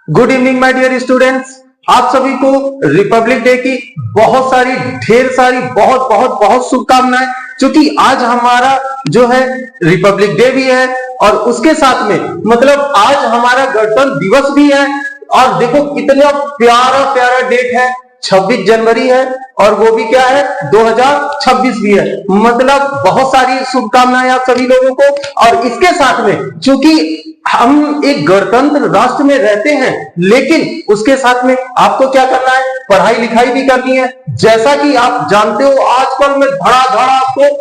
Good evening my dear students. आप सभी को रिपब्लिक डे की ढेर सारी बहुत बहुत बहुत शुभकामनाएं। क्योंकि आज हमारा जो है रिपब्लिक डे भी है और उसके साथ में मतलब आज हमारा गणतंत्र दिवस भी है। और देखो कितना प्यारा प्यारा डेट है, 26 जनवरी है और वो भी क्या है 2026 भी है। मतलब बहुत सारी शुभकामनाएं आप सभी लोगों को। और इसके साथ में चूंकि हम एक गणतंत्र राष्ट्र में रहते हैं, लेकिन उसके साथ में आपको क्या करना है, पढ़ाई लिखाई भी करनी है। जैसा कि आप जानते हो आजकल मैं धड़ाधड़ आपको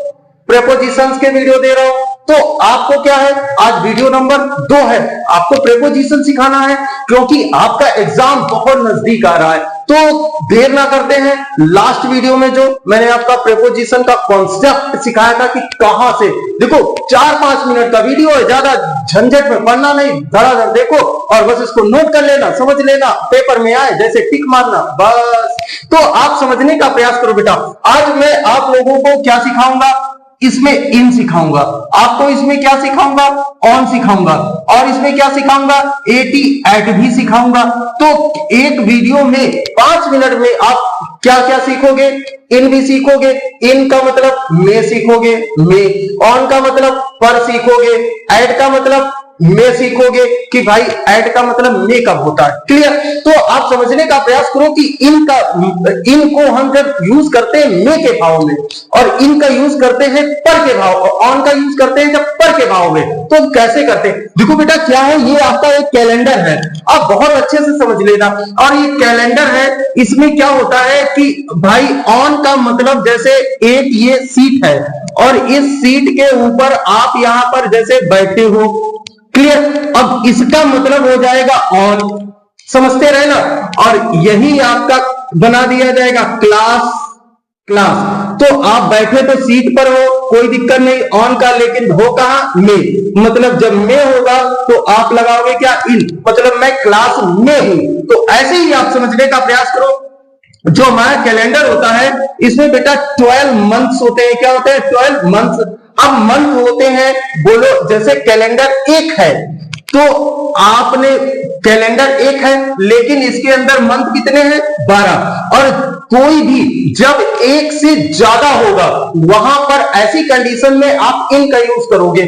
प्रेपोजिशंस के वीडियो दे रहा हूं। तो आपको क्या है, आज वीडियो नंबर 2 है, आपको प्रेपोजिशन सिखाना है क्योंकि आपका एग्जाम बहुत नजदीक आ रहा है। तो देर ना करते हैं, लास्ट वीडियो में जो मैंने आपका प्रेपोजिशन का कॉन्सेप्ट सिखाया था कि कहां से, देखो 4-5 मिनट का वीडियो है, ज्यादा झंझट में पढ़ना नहीं, धड़ाधड़ देखो और बस इसको नोट कर लेना, समझ लेना, पेपर में आए जैसे टिक मारना बस। तो आप समझने का प्रयास करो बेटा। आज मैं आप लोगों को क्या सिखाऊंगा, इसमें इन सिखाऊंगा, आपको इसमें क्या सिखाऊंगा, ऑन सिखाऊंगा, और इसमें क्या सिखाऊंगा, एटी एट भी सिखाऊंगा। तो एक वीडियो में 5 मिनट में आप क्या क्या सीखोगे, इन भी सीखोगे, इन का मतलब में सीखोगे, में, ऑन का मतलब पर सीखोगे, एट का मतलब में सीखोगे कि भाई ऐड का मतलब में कब होता है। क्लियर? तो आप समझने का प्रयास करो कि इन को हम जब यूज करते हैं में के भाव में और इन का यूज करते हैं पर के भाव, ऑन का यूज करते हैं जब पर के भाव में, तो कैसे करते हैं। देखो बेटा क्या है, ये आपका एक कैलेंडर है, आप बहुत अच्छे से समझ लेना। और ये कैलेंडर है, इसमें क्या होता है कि भाई ऑन का मतलब जैसे एक ये सीट है और इस सीट के ऊपर आप यहां पर जैसे बैठे हो। क्लियर? अब इसका मतलब हो जाएगा ऑन, समझते रहे ना। और यही आपका बना दिया जाएगा क्लास। तो आप बैठे तो सीट पर हो, कोई दिक्कत नहीं, ऑन का, लेकिन हो कहां, में। मतलब जब में होगा तो आप लगाओगे क्या, इन, मतलब मैं क्लास में हूं। तो ऐसे ही आप समझने का प्रयास करो। जो हमारा कैलेंडर होता है इसमें बेटा 12 मंथ्स होते हैं। क्या होते हैं, 12 मंथ्स। अब मंथ होते हैं, बोलो जैसे कैलेंडर एक है तो आपने कैलेंडर एक है लेकिन इसके अंदर मंथ कितने हैं, 12। और कोई भी जब एक से ज्यादा होगा वहां पर ऐसी कंडीशन में आप इन का यूज करोगे।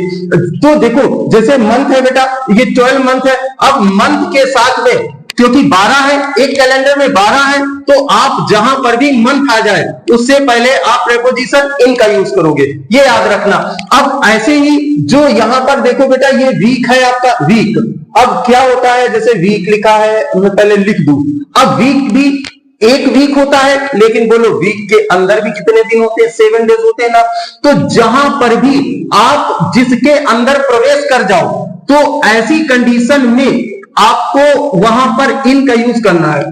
तो देखो जैसे मंथ है बेटा, ये 12 मंथ है। अब मंथ के साथ में क्योंकि 12 है, एक कैलेंडर में 12 है, तो आप जहां पर भी मंथ आ जाए उससे पहले आप प्रेपोजिशन इन का यूज करोगे, ये याद रखना। अब ऐसे ही जो यहां पर देखो बेटा, ये वीक है आपका, वीक। अब क्या होता है, जैसे वीक लिखा है, मैं पहले लिख दूं। अब वीक भी एक वीक होता है, लेकिन बोलो वीक के अंदर भी कितने दिन होते हैं, 7 डेज होते हैं ना। तो जहां पर भी आप जिसके अंदर प्रवेश कर जाओ तो ऐसी कंडीशन में आपको वहां पर इन का यूज करना है।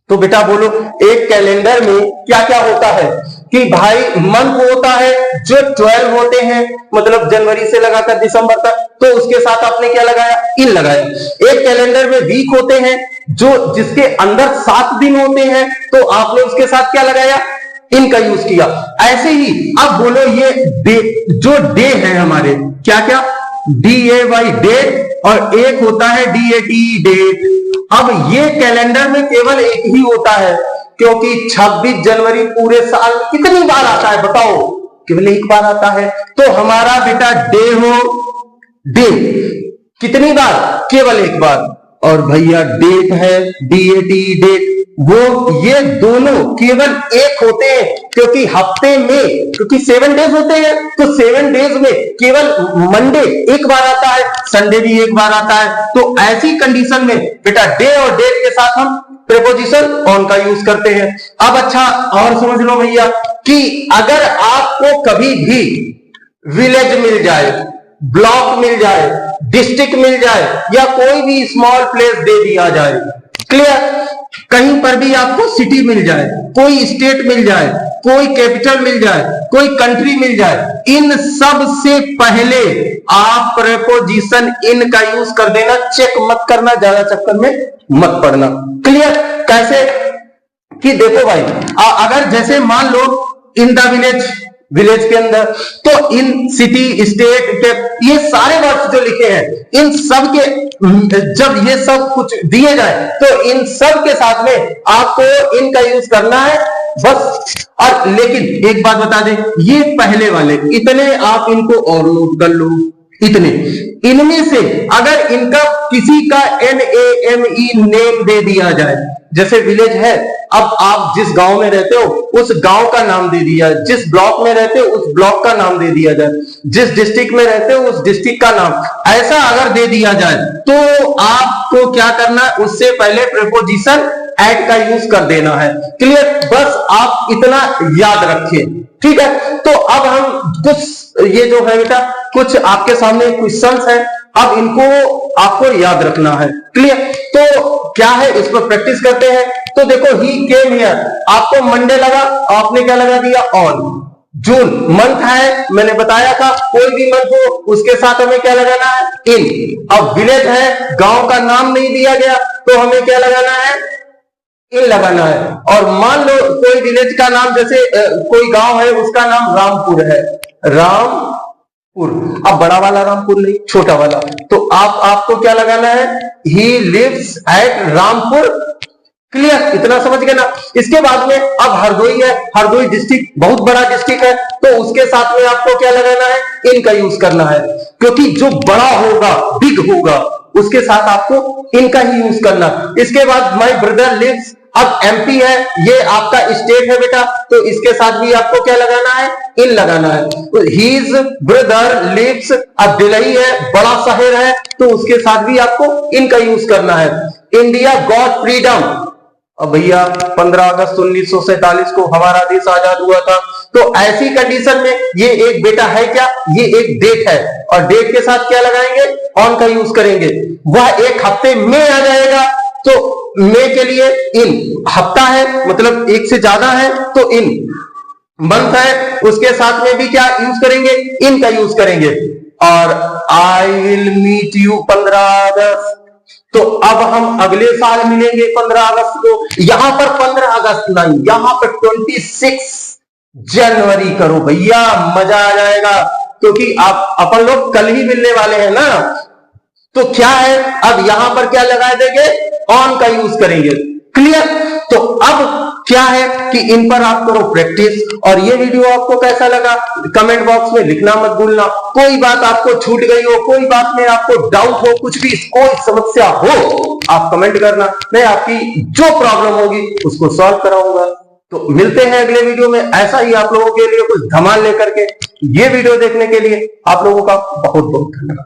तो बेटा बोलो एक कैलेंडर में क्या क्या होता है कि भाई मंथ होता है जो 12 होते हैं, मतलब जनवरी से लगाकर दिसंबर तक, तो उसके साथ आपने क्या लगाया, इन लगाया। एक कैलेंडर में वीक होते हैं जो जिसके अंदर 7 दिन होते हैं, तो आपने उसके साथ क्या लगाया, इनका यूज किया। ऐसे ही अब बोलो ये डे, जो डे है हमारे, क्या क्या, DAY डेट, और एक होता है DATE डेट। अब ये कैलेंडर में केवल एक ही होता है क्योंकि 26 जनवरी पूरे साल कितनी बार आता है बताओ, केवल एक बार आता है। तो हमारा बेटा डे हो, डे कितनी बार, केवल एक बार। और भैया डेट है, DATE डेट, वो ये दोनों केवल एक होते हैं क्योंकि हफ्ते में, क्योंकि 7 डेज होते हैं, तो 7 डेज में केवल मंडे एक बार आता है, संडे भी एक बार आता है। तो ऐसी कंडीशन में बेटा डे और डेट के साथ हम प्रेपोजिशन ऑन का यूज करते हैं। अब अच्छा और समझ लो भैया कि अगर आपको कभी भी विलेज मिल जाए, ब्लॉक मिल जाए, डिस्ट्रिक्ट मिल जाए या कोई भी स्मॉल प्लेस दे दिया जाए, क्लियर, कहीं पर भी आपको सिटी मिल जाए, कोई स्टेट मिल जाए, कोई कैपिटल मिल जाए, कोई कंट्री मिल जाए, इन सब से पहले आप प्रेपोजिशन इन का यूज कर देना, चेक मत करना, ज्यादा चक्कर में मत पड़ना। क्लियर? कैसे कि देखो भाई, अगर जैसे मान लो इन द विलेज, विलेज के अंदर। तो इन, सिटी, स्टेट, ये सारे वर्ड्स जो लिखे हैं, इन सब के जब ये सब कुछ दिए जाए तो इन सब के साथ में आपको इनका यूज करना है बस। और लेकिन एक बात बता दें, ये पहले वाले इतने आप इनको और नोट कर लो, इतने, इनमें से अगर इनका किसी का NAME नेम दे दिया जाए, जैसे विलेज है, अब आप जिस गांव में रहते हो उस गांव का नाम दे दिया, जिस ब्लॉक में रहते हो उस ब्लॉक का नाम दे दिया जाए, जिस डिस्ट्रिक्ट में रहते हो उस डिस्ट्रिक्ट का नाम, ऐसा अगर दे दिया जाए तो आपको क्या करना है, उससे पहले प्रीपोजिशन एट का यूज कर देना है। क्लियर? बस आप इतना याद रखिए, ठीक है। तो अब हम कुछ, ये जो है बेटा कुछ आपके सामने क्वेश्चंस है, अब इनको आपको याद रखना है। क्लियर? तो क्या है, इस पर प्रैक्टिस करते हैं। तो देखो, ही केम हियर, आपको मंडे लगा, आपने क्या लगा दिया, ऑन। जून मंथ है, मैंने बताया था, कोई भी मंथ हो उसके साथ हमें क्या लगाना है, इन। अब विलेज है, गांव का नाम नहीं दिया गया तो हमें क्या लगाना है, इन लगाना है। और मान लो कोई विलेज का नाम, जैसे कोई गांव है उसका नाम रामपुर है, रामपुर, अब बड़ा वाला रामपुर नहीं, छोटा वाला, तो आपको क्या लगाना है, he lives at Rampur. Clear? इतना समझ गए ना। इसके बाद में अब हरदोई है, हरदोई डिस्ट्रिक्ट बहुत बड़ा डिस्ट्रिक्ट है, तो उसके साथ में आपको क्या लगाना है, इन का यूज करना है, क्योंकि जो बड़ा होगा, बिग होगा, उसके साथ आपको इनका ही यूज करना। इसके बाद माय ब्रदर लिव्स, अब MP है, ये आपका स्टेट है बेटा, तो इसके साथ भी आपको क्या लगाना है, इन लगाना है। हीज ब्रदर लिव्स, अब दिल्ली है, बड़ा शहर है, तो उसके साथ भी आपको इनका यूज करना है। इंडिया गॉट फ्रीडम, अब भैया 15 अगस्त 1947 को हमारा देश आजाद हुआ था, तो ऐसी कंडीशन में ये एक बेटा है क्या, ये एक डेट है, और डेट के साथ क्या लगाएंगे, ऑन का यूज करेंगे। वह एक हफ्ते में आ जाएगा, तो मई के लिए इन, हफ्ता है मतलब एक से ज्यादा है तो इन, मंथ है उसके साथ में भी क्या यूज करेंगे, इन का यूज करेंगे। और आई विल मीट यू 15 अगस्त, तो अब हम अगले साल मिलेंगे 15 अगस्त को। यहां पर 15 अगस्त नहीं, यहां पर 26 जनवरी करो भैया, मजा आ जाएगा, क्योंकि आप अपन लोग कल ही मिलने वाले हैं ना। तो क्या है, अब यहां पर क्या लगा देंगे, ऑन का यूज करेंगे। क्लियर? तो अब क्या है कि इन पर आप करो प्रैक्टिस। और ये वीडियो आपको कैसा लगा कमेंट बॉक्स में लिखना मत भूलना। कोई बात आपको छूट गई हो, कोई बात में आपको डाउट हो, कुछ भी कोई समस्या हो, आप कमेंट करना, मैं आपकी जो प्रॉब्लम होगी उसको सॉल्व कराऊंगा। तो मिलते हैं अगले वीडियो में, ऐसा ही आप लोगों के लिए कुछ धमाल लेकर के। ये वीडियो देखने के लिए आप लोगों का बहुत बहुत धन्यवाद।